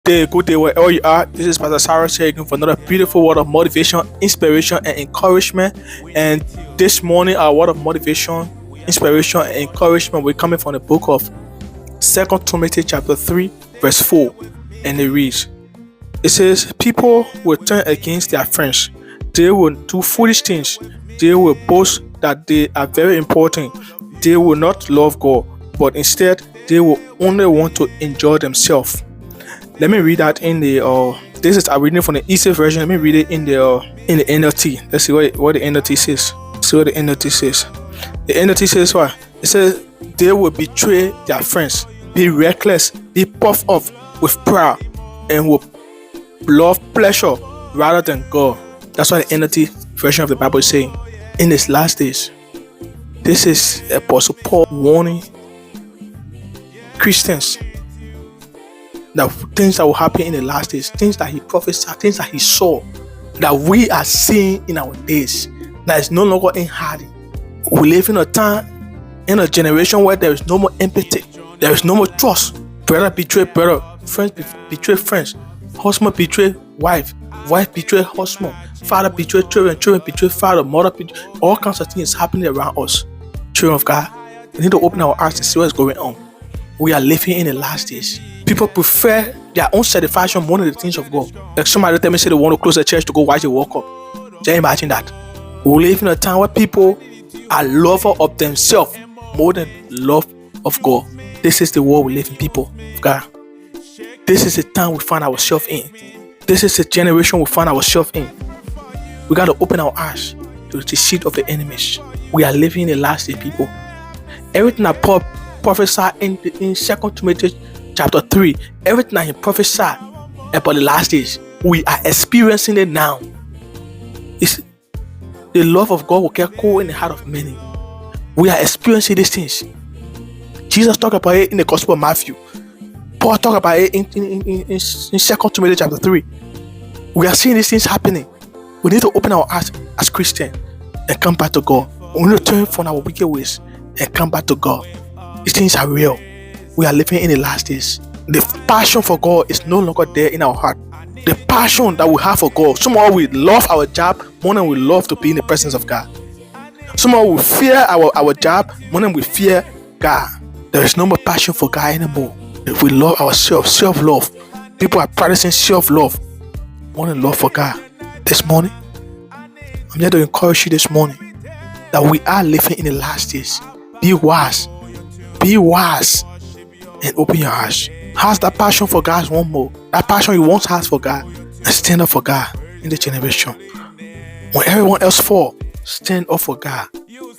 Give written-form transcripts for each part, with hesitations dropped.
Good day, wherever you are. This is Pastor Cyrus here again for another beautiful word of motivation, inspiration, and encouragement. And this morning, our word of motivation, inspiration, and encouragement will coming from the book of 2 Timothy chapter 3, verse 4. And it reads, it says, people will turn against their friends. They will do foolish things. They will boast that they are very important. They will not love God, but instead, they will only want to enjoy themselves. Let me read that in the this is a reading from the easy version. Let me read it in the NLT. Let's see what the NLT says. See what the NLT says. The NLT says what? It says they will betray their friends, be reckless, be puffed up with pride, and will love pleasure rather than God. That's what the NLT version of the Bible is saying. In these last days, this is Apostle Paul warning Christians that things that will happen in the last days, things that he prophesied, things that he saw, that we are seeing in our days, that is no longer in hiding. We live in a time, in a generation where there is no more empathy, there is no more trust. Brother betray brother, friends betray friends, husband betray wife, wife betray husband, father betray children, children betray father, mother betray, all kinds of things happening around us. Children of God, we need to open our eyes to see what's going on. We are living in the last days. People prefer their own satisfaction more than the things of God. Like somebody tell me say they want to close the church to go watch the World Cup. Just imagine that. We live in a time where people are lovers of themselves more than love of God. This is the world we live in, people of God. This is the time we find ourselves in. This is the generation we find ourselves in. We got to open our eyes to the deceit of the enemies. We are living in the last day, people. Everything that Paul prophesied in 2 Timothy chapter 3, everything that he prophesied about the last days, we are experiencing it now. It's, the love of God will get cold in the heart of many. We are experiencing these things. Jesus talked about it in the Gospel of Matthew. Paul talked about it in 2 Timothy chapter 3. We are seeing these things happening. We need to open our eyes as Christians and come back to God. We need to turn from our wicked ways and come back to God. These things are real. We are living in the last days. The passion for God is no longer there in our heart. The passion that we have for God. Somehow we love our job more than we love to be in the presence of God. Somehow we fear our job more than we fear God. There is no more passion for God anymore. We love ourselves, self-love. People are practicing self-love more than love for God. This morning, I'm here to encourage you this morning that we are living in the last days. Be wise. Be wise. And open your eyes. Has that passion for God one more. That passion you once had for God. And stand up for God in the generation. When everyone else fall, stand up for God.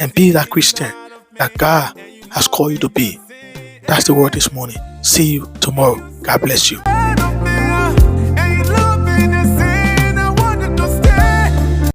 And be that Christian that God has called you to be. That's the word this morning. See you tomorrow. God bless you.